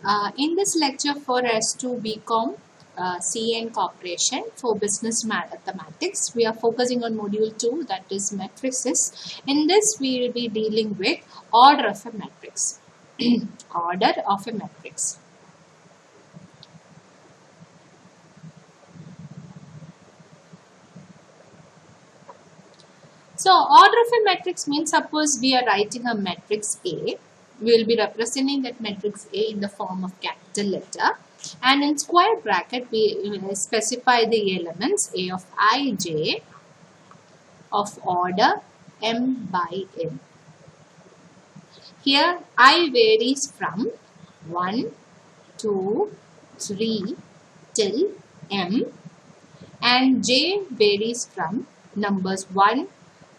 In this lecture for S2 BCom CN Corporation for Business Mathematics, we are focusing on Module 2, that is matrices. In this, we will be dealing with order of a matrix. Order of a matrix. So, order of a matrix means, suppose we are writing a matrix A. We will be representing that matrix A in the form of capital letter, and in square bracket we specify the elements A of ij of order m by n. Here I varies from 1, 2, 3 till m, and j varies from numbers 1,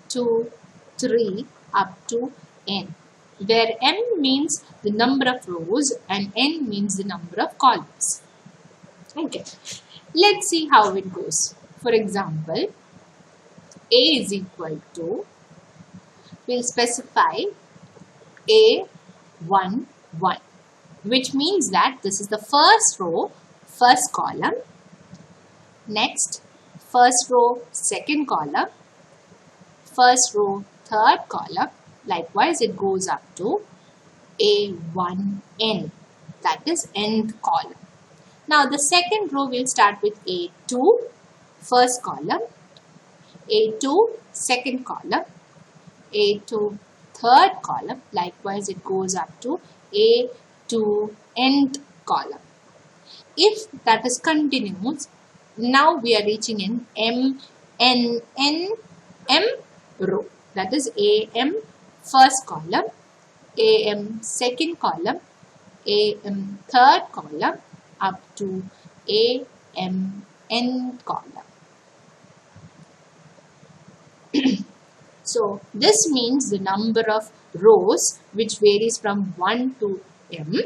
2, 3 up to n, where m means the number of rows and n means the number of columns. Okay, let's see how it goes. For example, A is equal to, we'll specify A11, which means that this is the first row, first column. Next, first row, second column. First row, third column. Likewise, it goes up to A1n, that is nth column. Now, the second row will start with A2, first column, A2, second column, A2, third column. Likewise, it goes up to A2, nth column. If that is continuous, now we are reaching in m row, that is am first column, am second column, am third column up to am n column. So this means the number of rows which varies from 1 to m,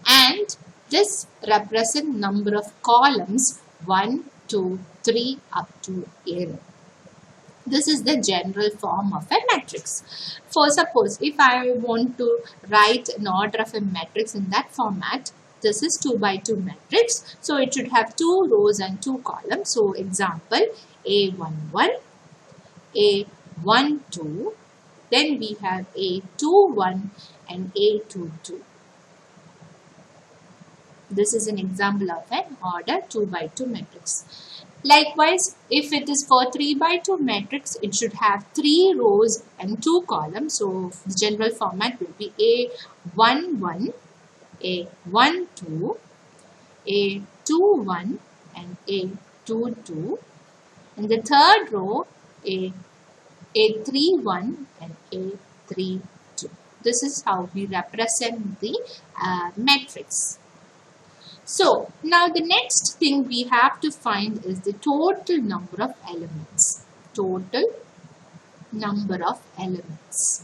and this represents number of columns 1, 2, 3 up to n. This is the general form of a matrix. For suppose if I want to write an order of a matrix in that format, this is 2 by 2 matrix. So it should have 2 rows and 2 columns. So example, A11, A12, then we have A21 and A22. This is an example of an order 2 by 2 matrix. Likewise, if it is for 3 by 2 matrix, it should have 3 rows and 2 columns. So the general format will be A11, A12, A21 and A22. In the third row, A31 and A32. This is how we represent the matrix. So, now the next thing we have to find is the total number of elements. Total number of elements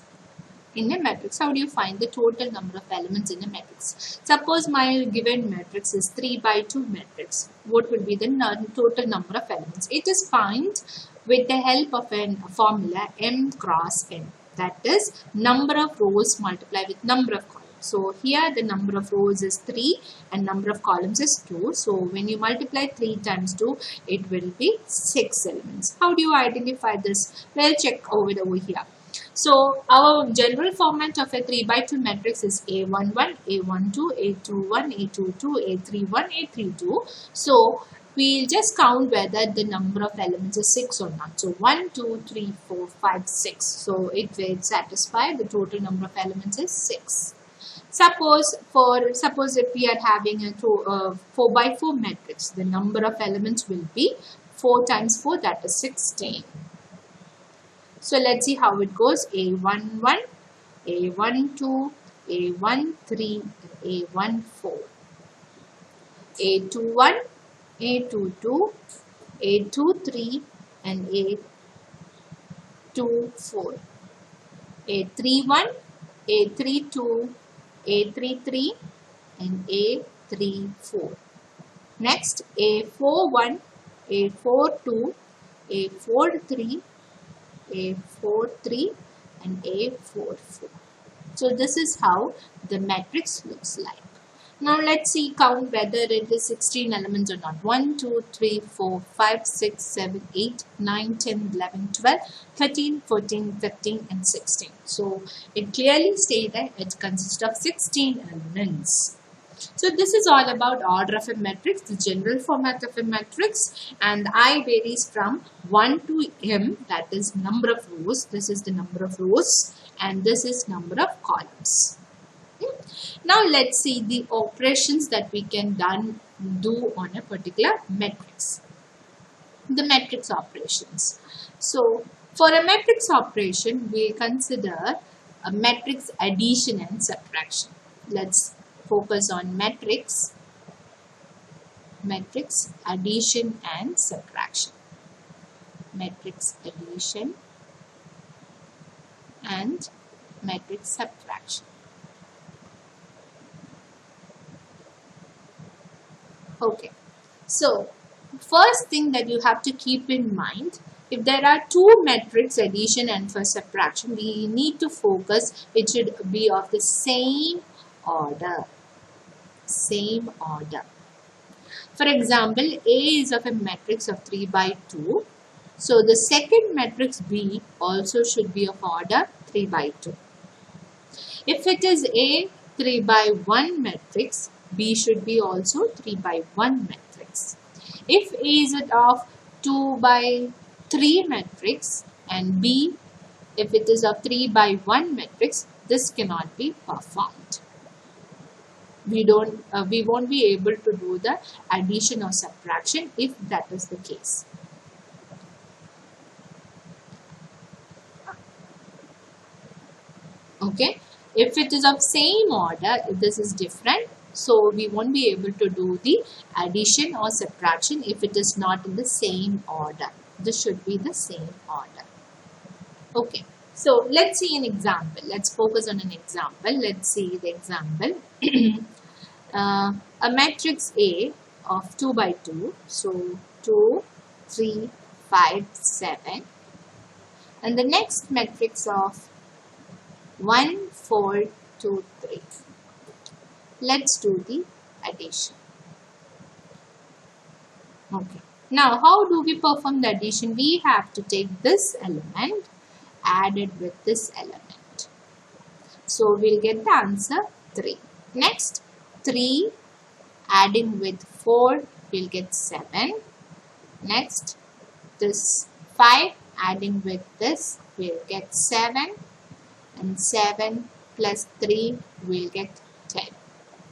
in a matrix. How do you find the total number of elements in a matrix? Suppose my given matrix is 3 by 2 matrix. What will be the total number of elements? It is found with the help of a formula m cross n. That is number of rows multiplied with number of columns. So here the number of rows is 3 and number of columns is 2. So when you multiply 3 times 2, it will be 6 elements. How do you identify this? We'll check over here. So our general format of a 3 by 2 matrix is A11, A12, A21, A22, A31, A32. So we'll just count whether the number of elements is 6 or not. So 1, 2, 3, 4, 5, 6. So it will satisfy the total number of elements is 6. Suppose if we are having a 4 by 4 matrix, the number of elements will be 4 times 4, that is 16. So let's see how it goes. A11, A12, A13, A14, A21, A22, A23 and A24, A31, A32, A33 and A34. Next, A41, A42, A43, A43 and A44. So this is how the matrix looks like. Now let's see count whether it is 16 elements or not. 1, 2, 3, 4, 5, 6, 7, 8, 9, 10, 11, 12, 13, 14, 15 and 16. So it clearly states that it consists of 16 elements. So this is all about order of a matrix, the general format of a matrix, and I varies from 1 to m, that is number of rows. This is the number of rows and this is number of columns. Now let's see the operations that we can do on a particular matrix. The matrix operations. So for a matrix operation, we consider a matrix addition and subtraction. Let's focus on matrix addition and subtraction. Matrix addition and matrix subtraction. Okay, so first thing that you have to keep in mind, if there are two matrix addition and for subtraction, we need to focus, it should be of the same order. For example, A is of a matrix of 3 by 2. So the second matrix B also should be of order 3 by 2. If it is A 3 by 1 matrix, B should be also 3 by 1 matrix. If A is of 2 by 3 matrix and B, if it is of 3 by 1 matrix, this cannot be performed. We won't be able to do the addition or subtraction if that is the case. Okay, if it is of same order, this is different. So we won't be able to do the addition or subtraction if it is not in the same order. This should be the same order. Okay, so let's see an example. Let's focus on an example. Let's see the example. A matrix A of 2 by 2. So 2, 3, 5, 7. And the next matrix of 1, 4, 2, 3. Let's do the addition. Okay. Now, how do we perform the addition? We have to take this element, add it with this element. So, we'll get the answer 3. Next, 3 adding with 4, we'll get 7. Next, this 5 adding with this, we'll get 7. And 7 plus 3, we'll get 10.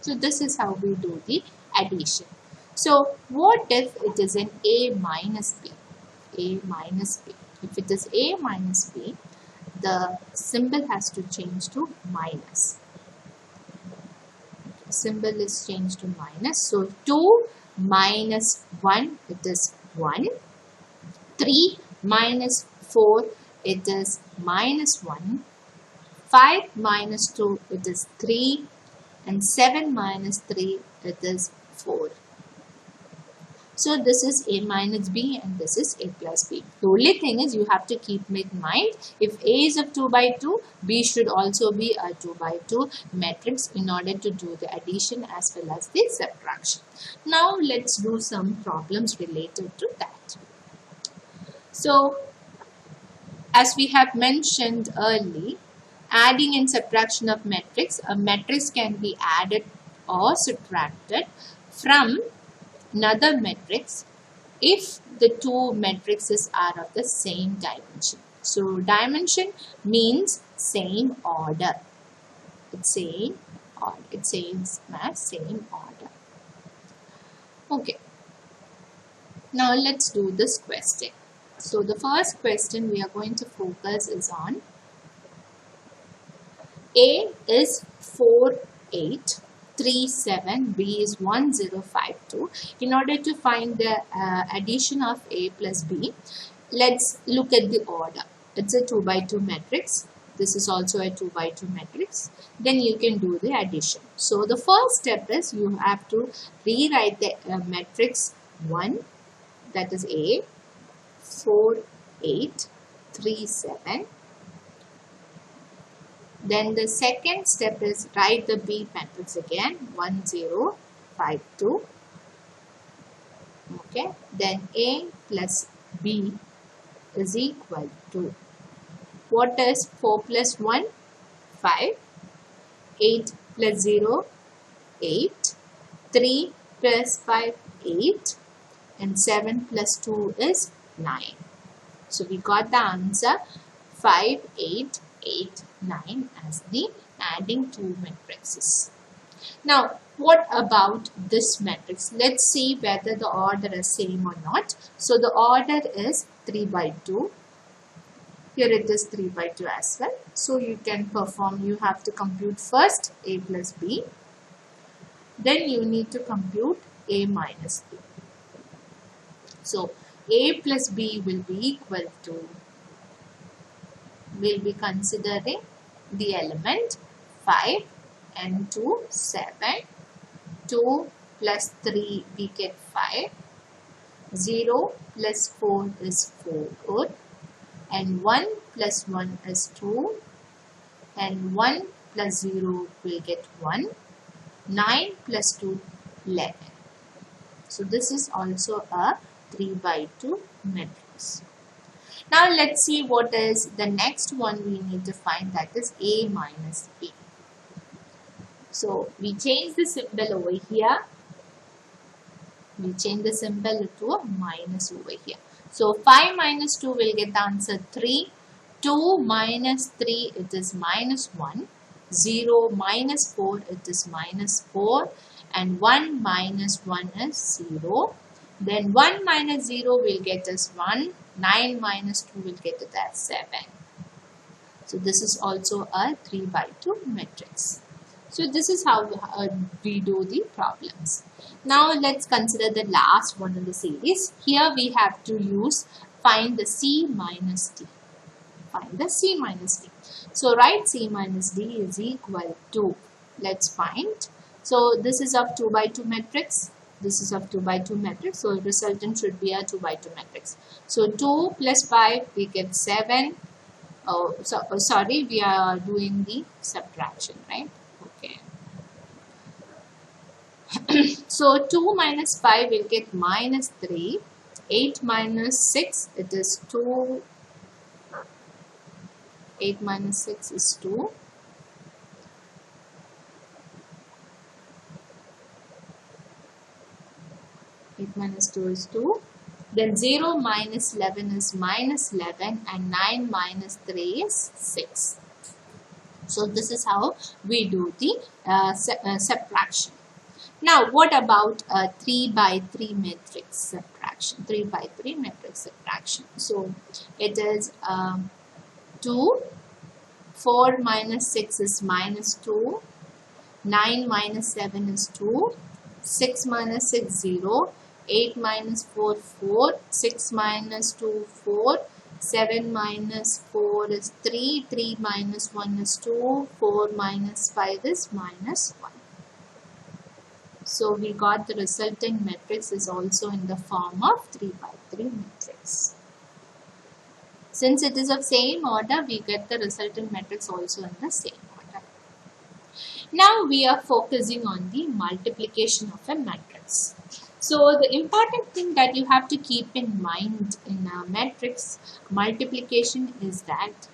So this is how we do the addition. So what if it is an A minus B? A minus B. If it is A minus B, the symbol has to change to minus. Symbol is changed to minus. So 2 minus 1, it is 1. 3 minus 4, it is minus 1. 5 minus 2, it is 3. And 7 minus 3, it is 4. So this is A minus B and this is A plus B. The only thing is you have to keep in mind, if A is of 2 by 2, B should also be a 2 by 2 matrix in order to do the addition as well as the subtraction. Now let's do some problems related to that. So as we have mentioned earlier, adding and subtraction of matrix, a matrix can be added or subtracted from another matrix if the two matrices are of the same dimension. So dimension means same order. It's same order. It says same order. Okay. Now let's do this question. So the first question we are going to focus is on A is 4, 8, 3, 7, B is 1, 0, 5, 2. In order to find the addition of A plus B, let's look at the order. It's a 2 by 2 matrix. This is also a 2 by 2 matrix. Then you can do the addition. So the first step is you have to rewrite the matrix 1, that is A, 4, 8, 3, 7. Then the second step is write the B matrix again, 1 0 5 2. Okay, then A plus B is equal to, what is 4 plus 1? 5. 8 plus 0? 8. 3 plus 5? 8. And 7 plus 2 is 9. So we got the answer 5, 8, 8, 9 as the adding two matrices. Now, what about this matrix? Let's see whether the order is same or not. So the order is 3 by 2. Here it is 3 by 2 as well. So you can perform, you have to compute first A plus B. Then you need to compute A minus B. So A plus B will be equal to, we'll be considering the element 5 and 2, 7. 2 plus 3 we get 5. 0 plus 4 is 4. And 1 plus 1 is 2. And 1 plus 0 will get 1. 9 plus 2, 11. So this is also a 3 by 2 matrix. Now let's see what is the next one we need to find, that is A minus B. So we change the symbol over here. We change the symbol to a minus over here. So 5 minus 2 will get the answer 3. 2 minus 3, it is minus 1. 0 minus 4, it is minus 4. And 1 minus 1 is 0. Then 1 minus 0 will get us 1. 9 minus 2 will get it as 7. So this is also a 3 by 2 matrix. So this is how we do the problems. Now let's consider the last one in the series. Here we have to find the C minus D. Find the C minus D. So write C minus D is equal to, let's find. So this is of 2 by 2 matrix. This is of 2 by 2 matrix. So resultant should be a 2 by 2 matrix. So 2 plus 5 we get 7. Sorry, we are doing the subtraction, right? Okay. So 2 minus 5 will get minus 3. 8 minus 6, it is 2. 8 minus 6 is 2. 8 minus 2 is 2. Then 0 minus 11 is minus 11, and 9 minus 3 is 6. So this is how we do the subtraction. Now what about a 3 by 3 matrix subtraction? 3 by 3 matrix subtraction. So it is 2. 4 minus 6 is minus 2. 9 minus 7 is 2. 6 minus 6, 0. 8 minus 4, 4. 6 minus 2, 4. 7 minus 4 is 3. 3 minus 1 is 2. 4 minus 5 is minus 1. So we got the resultant matrix is also in the form of 3 by 3 matrix. Since it is of same order, we get the resultant matrix also in the same order. Now we are focusing on the multiplication of a matrix. So the important thing that you have to keep in mind in a matrix multiplication is that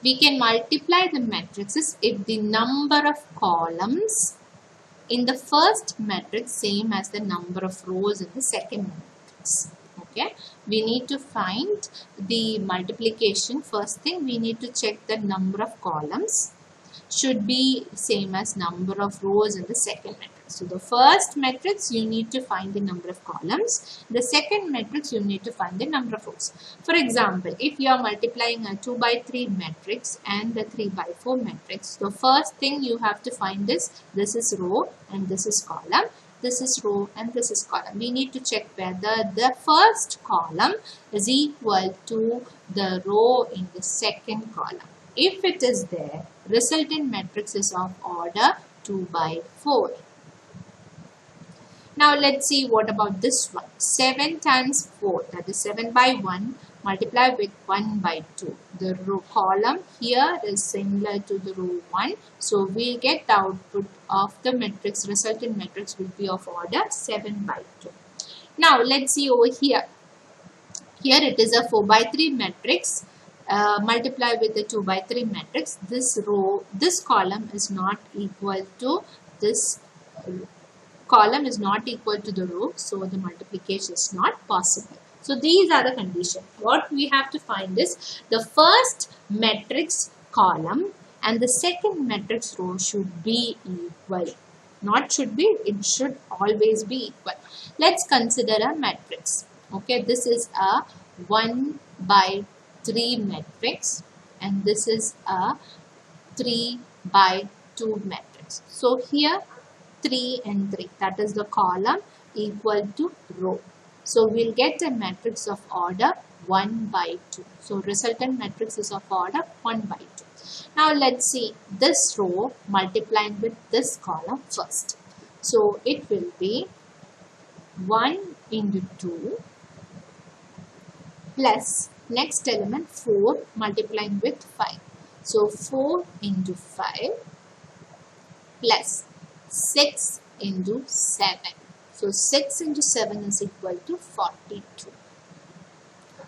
we can multiply the matrices if the number of columns in the first matrix same as the number of rows in the second matrix. Okay, we need to find the multiplication. First thing, we need to check the number of columns should be same as number of rows in the second matrix. So the first matrix you need to find the number of columns. The second matrix you need to find the number of rows. For example, if you are multiplying a 2 by 3 matrix and the 3 by 4 matrix, the first thing you have to find is this is row and this is column. This is row and this is column. We need to check whether the first column is equal to the row in the second column. If it is there, resultant matrix is of order 2 by 4. Now let's see what about this one. 7 times 4, that is 7 by 1 multiply with 1 by 2. The row column here is similar to the row 1. So we get the output of the matrix, resultant matrix will be of order 7 by 2. Now let's see over here. Here it is a 4 by 3 matrix. Multiply with the 2 by 3 matrix. This column is not equal to this column is not equal to the row, so the multiplication is not possible. So these are the conditions. What we have to find is the first matrix column and the second matrix row should be equal. Not should be, it should always be equal. Let's consider a matrix. Okay, this is a 1 by 3 matrix and this is a 3 by 2 matrix. So here 3 and 3, that is the column equal to row. So we'll get a matrix of order 1 by 2. So resultant matrix is of order 1 by 2. Now let's see this row multiplying with this column first. So it will be 1 into 2 plus next element 4 multiplying with 5. So 4 into 5 plus 6 into 7. So 6 into 7 is equal to 42.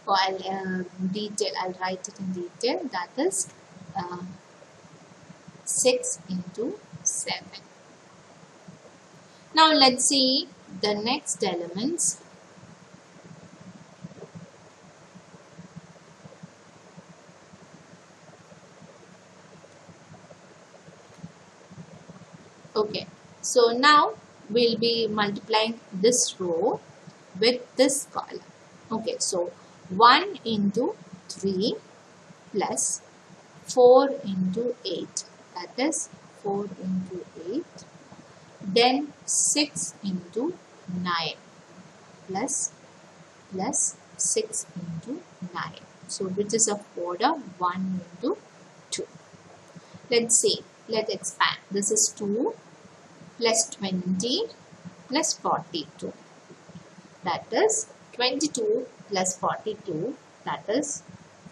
So I'll write it in detail. That is 6 into 7. Now let's see the next elements. Okay, so now we'll be multiplying this row with this column. Okay, so 1 into 3 plus 4 into 8, that is 4 into 8, then 6 into 9 plus 6 into 9. So which is of order 1 into 2. Let's see, let's expand. This is 2 plus 20 plus 42. That is 22 plus 42, that is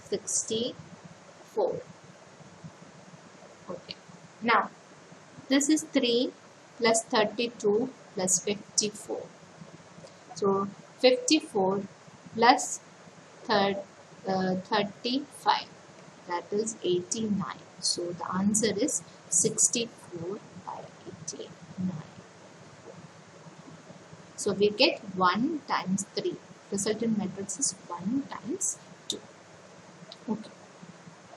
64. Okay. Now this is 3 plus 32 plus 54. So 54 plus 35, that is 89. So the answer is 64 by 89. So we get 1 times 3. Resultant matrix is 1 times 2. Okay.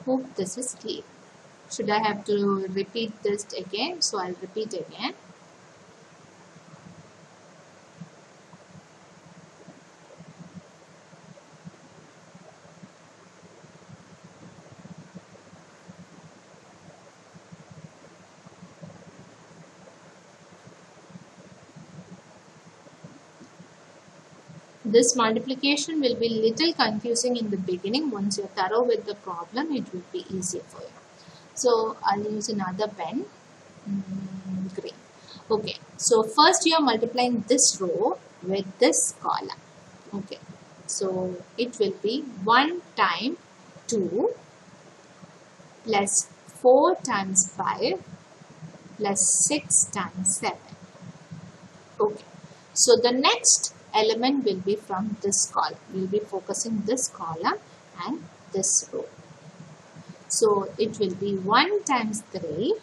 Hope this is clear. Should I have to repeat this again? So I'll repeat again. This multiplication will be little confusing in the beginning. Once you're thorough with the problem, it will be easier for you. So I'll use another pen. Green. Okay. So first you are multiplying this row with this column. Okay. So it will be 1 times 2 plus 4 times 5 plus 6 times 7. Okay. So the next element will be from this column. We will be focusing this column and this row. So it will be 1 times 3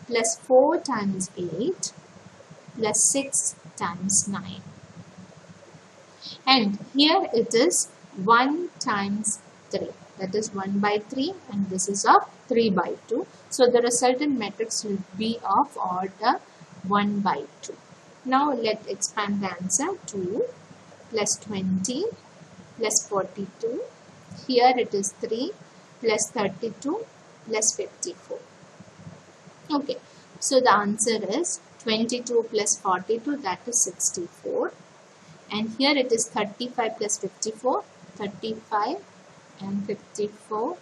plus 4 times 8 plus 6 times 9. And here it is 1 times 3. That is 1 by 3 and this is of 3 by 2. So the resultant matrix will be of order 1 by 2. Now let's expand the answer. 2 plus 20 plus 42. Here it is 3 plus 32 plus 54. Okay, so the answer is 22 plus 42, that is 64. And here it is 35 plus 54. 35 and 54,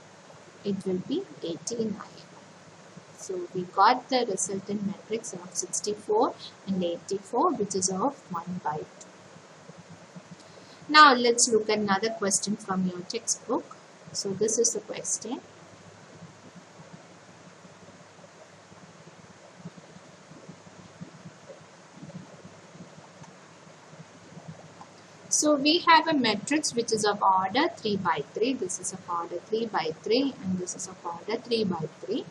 it will be 89. So we got the resultant matrix of 64 and 84, which is of 1 by 2. Now let's look at another question from your textbook. So this is the question. So we have a matrix which is of order 3 by 3. This is of order 3 by 3 and this is of order 3 by 3.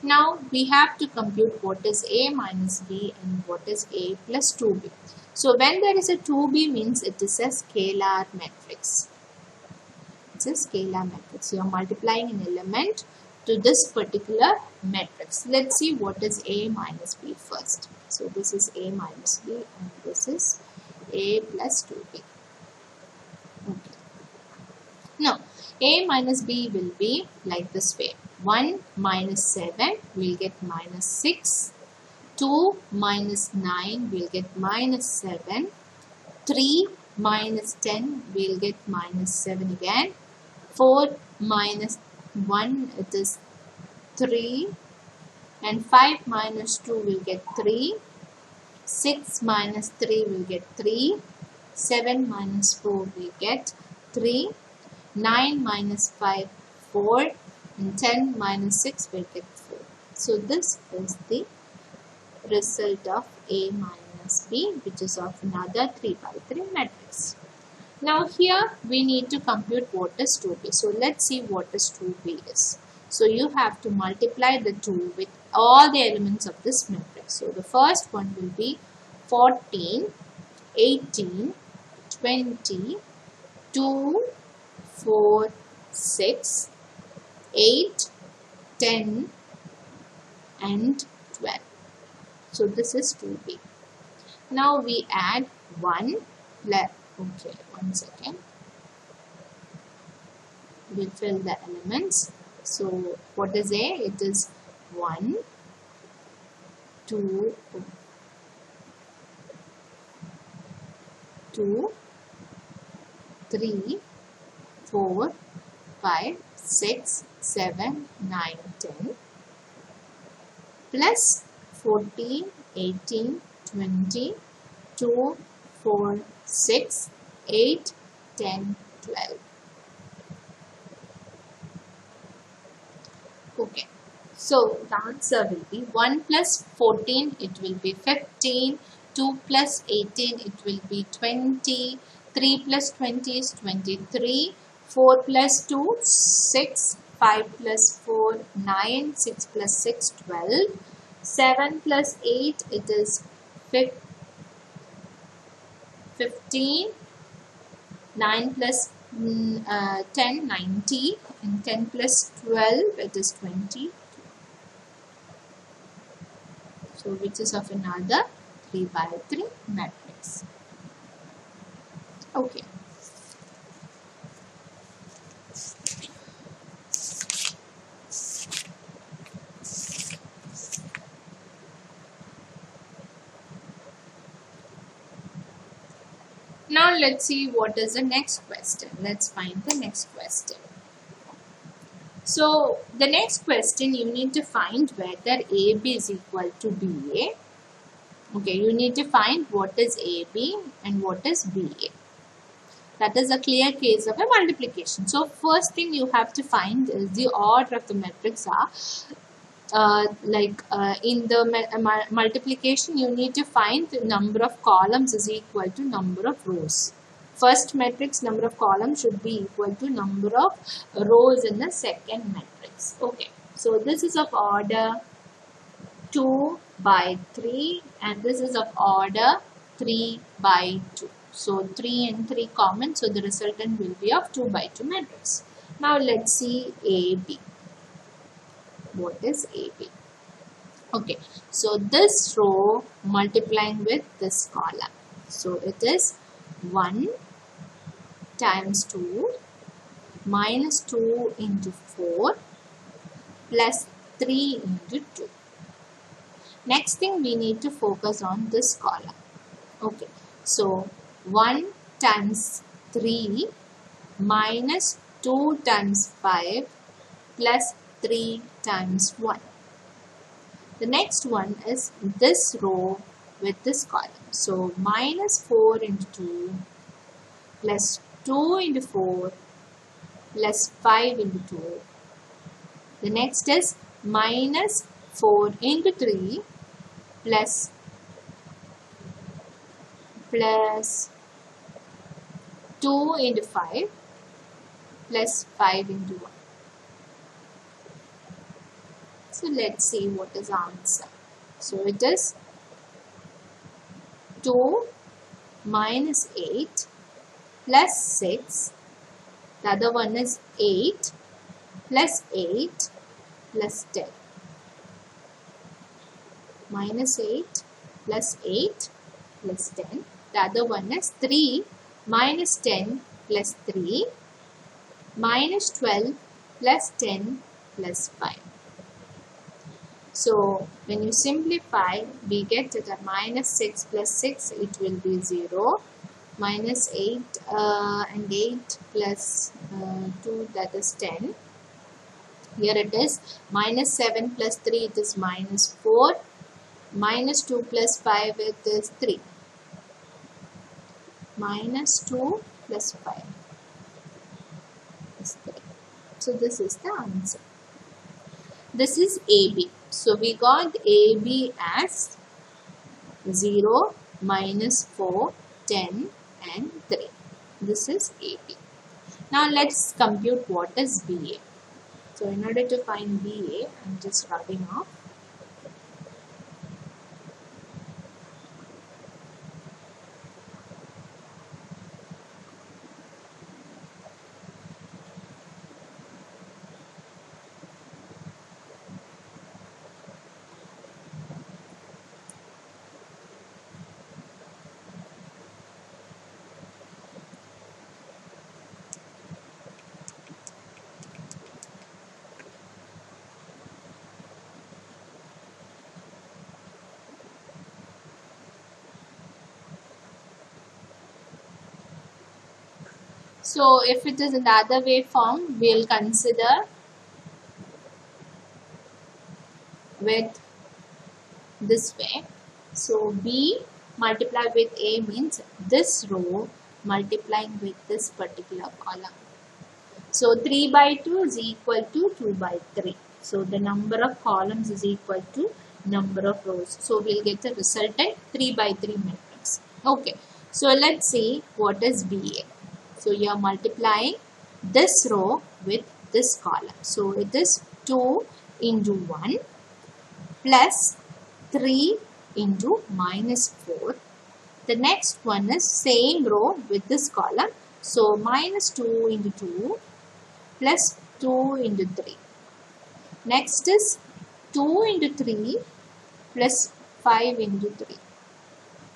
Now we have to compute what is A minus B and what is A plus 2B. So when there is a 2B means it is a scalar matrix. It's a scalar matrix. You are multiplying an element to this particular matrix. Let's see what is A minus B first. So this is A minus B and this is A plus 2B. Okay. Now, A minus B will be like this way. 1 minus 7 will get minus 6. 2 minus 9 will get minus 7. 3 minus 10 will get minus 7 again. 4 minus 1 it is 3. And 5 minus 2 will get 3. 6 minus 3 will get 3. 7 minus 4 we get 3, 9 minus 5, 4, and 10 minus 6 will get 4. So this is the result of A minus B, which is of another 3 by 3 matrix. Now here we need to compute what is 2B. So let's see what is 2B is. So you have to multiply the 2 with all the elements of this matrix. So the first one will be 14, 18, 20, 2, 4, 6, 8, 10 and 12. So this is 2B. Now we add 1. Okay, 1 second. We'll fill the elements. So what is A? It is 1, 2, 3, 4, 5, 6, 7, 9, 10 plus 14, 18, 20, 2, 4, 6, 8, 10, 12. Okay, so the answer will be 1 plus 14, it will be 15, 2 plus 18, it will be 20, 3 plus 20 is 23, 4 plus 2, 6, 5 plus 4, 9, 6 plus 6, 12, 7 plus 8, it is 15, 9 plus 10, 90, and 10 plus 12, it is 20. So which is of another 3 by 3 matrix. Okay. Now let's see what is the next question. Let's find the next question. So the next question, you need to find whether AB is equal to BA. Okay, you need to find what is AB and what is BA. That is a clear case of a multiplication. So first thing you have to find is the order of the matrix are. In the multiplication, you need to find the number of columns is equal to number of rows. First matrix number of columns should be equal to number of rows in the second matrix. Okay, so this is of order 2 by 3 and this is of order 3 by 2. So 3 and 3 common, so the resultant will be of 2 by 2 matrix. Now let's see AB. What is AB? Okay, so this row multiplying with this column. So it is 1 times 2 minus 2 into 4 plus 3 into 2. Next thing we need to focus on this column. Okay, so 1 times 3 minus 2 times 5 plus 3 times 1. The next one is this row with this column. So minus 4 into 2 plus 2 into 4 plus 5 into 2. The next is minus 4 into 3 plus 2 into 5 plus 5 into 1. So let's see what is our answer. So it is 2 minus 8 plus 6. The other one is 8 plus 8 plus 10. Minus 8 plus 8 plus 10. The other one is 3 minus 10 plus 3 minus 12 plus 10 plus 5. So when you simplify, we get that minus 6 plus 6, it will be 0. Minus 8 and 8 plus 2, that is 10. Here it is minus 7 plus 3, it is minus 4. Minus 2 plus 5, it is 3. Minus 2 plus 5 is 3. So this is the answer. This is AB. So we got AB as 0, minus 4, 10 and 3. This is AB. Now let's compute what is BA. So in order to find BA, I'm just rubbing off. So if it is in the other way form, we will consider with this way. So B multiplied with A means this row multiplying with this particular column. So 3 by 2 is equal to 2 by 3. So the number of columns is equal to number of rows. So we'll get the resultant 3 by 3 matrix. Okay. So let's see what is BA. So you are multiplying this row with this column. So it is 2 into 1 plus 3 into minus 4. The next one is same row with this column. So minus 2 into 2 plus 2 into 3. Next is 2 into 3 plus 5 into 3.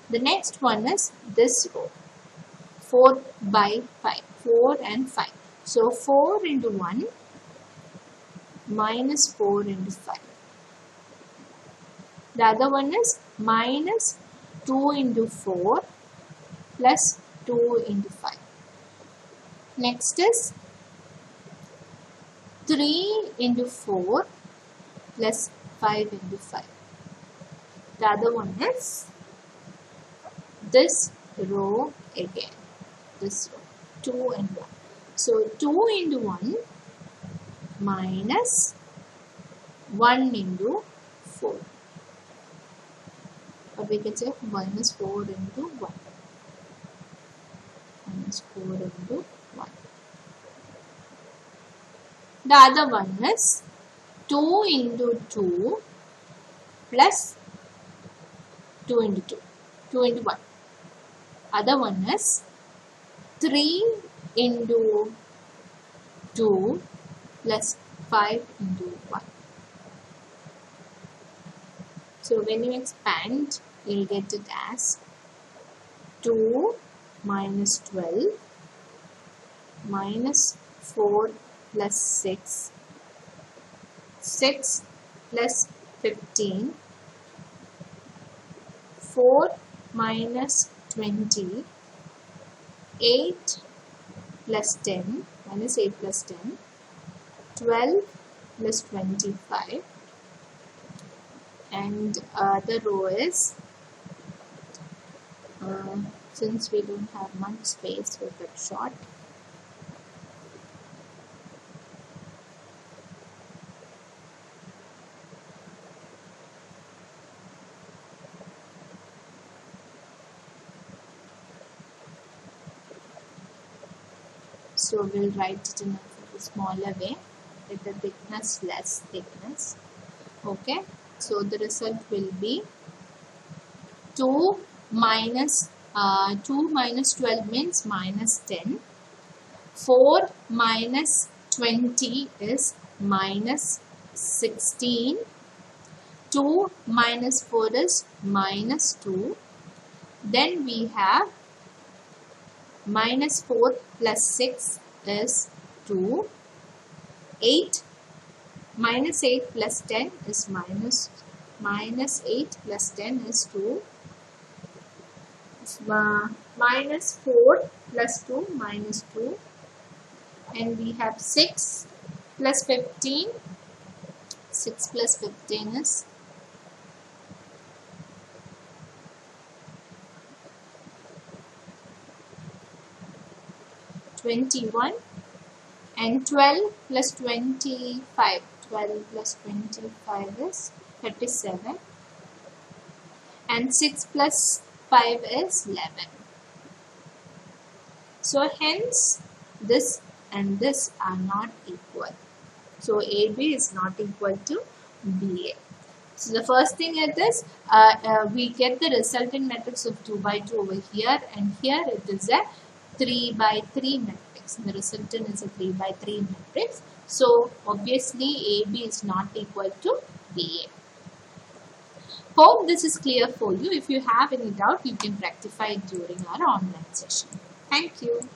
The next one is this row. 4 by 5, 4 and 5. So 4 into 1 minus 4 into 5. The other one is minus 2 into 4 plus 2 into 5. Next is 3 into 4 plus 5 into 5. The other one is this row again. This row, 2 and 1. So 2 into 1 minus 1 into 4. Or we can say minus 4 into 1. Minus 4 into 1. The other one is 2 into 2 plus 2 into 2. 2 into 1. Other one is 3 into 2 plus 5 into 1. So when you expand, you will get it as 2 minus 12 minus 4 plus 6, 6 plus 15, 4 minus 20, 8 plus 10, minus 8 plus 10, 12 plus 25, and the row is, since we don't have much space, we'll cut short, So we'll write it in a smaller way with the thickness less thickness. Okay, so the result will be 2 minus 12 means minus 10. 4 minus 20 is minus 16. 2 minus 4 is minus 2. Then we have minus 4 plus 6 is 2. 8 minus 8 plus 10 is minus 8 plus 10 is 2. Minus 4 plus 2 minus 2. And we have 6 plus 15. 6 plus 15 is 21, and 12 plus 25. 12 plus 25 is 37, and 6 plus 5 is 11. So hence this and this are not equal. So AB is not equal to BA. So the first thing is this, we get the resultant matrix of 2 by 2 over here, and here it is a 3 by 3 matrix. The resultant is a 3 by 3 matrix. So obviously AB is not equal to BA. Hope this is clear for you. If you have any doubt, you can rectify it during our online session. Thank you.